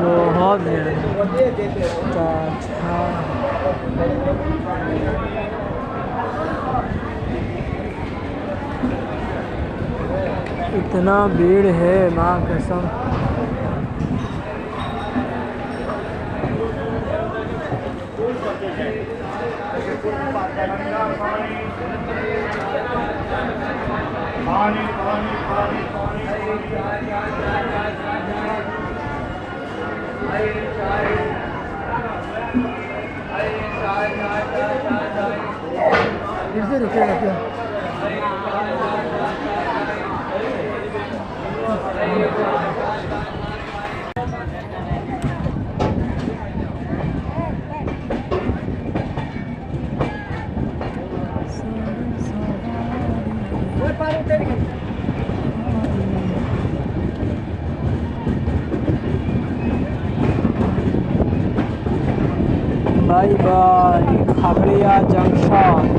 बहुत अच्छा। इतना भीड़ है माँ कसम। फिर से रुकेगा क्या? Bye bye Khagaria junction.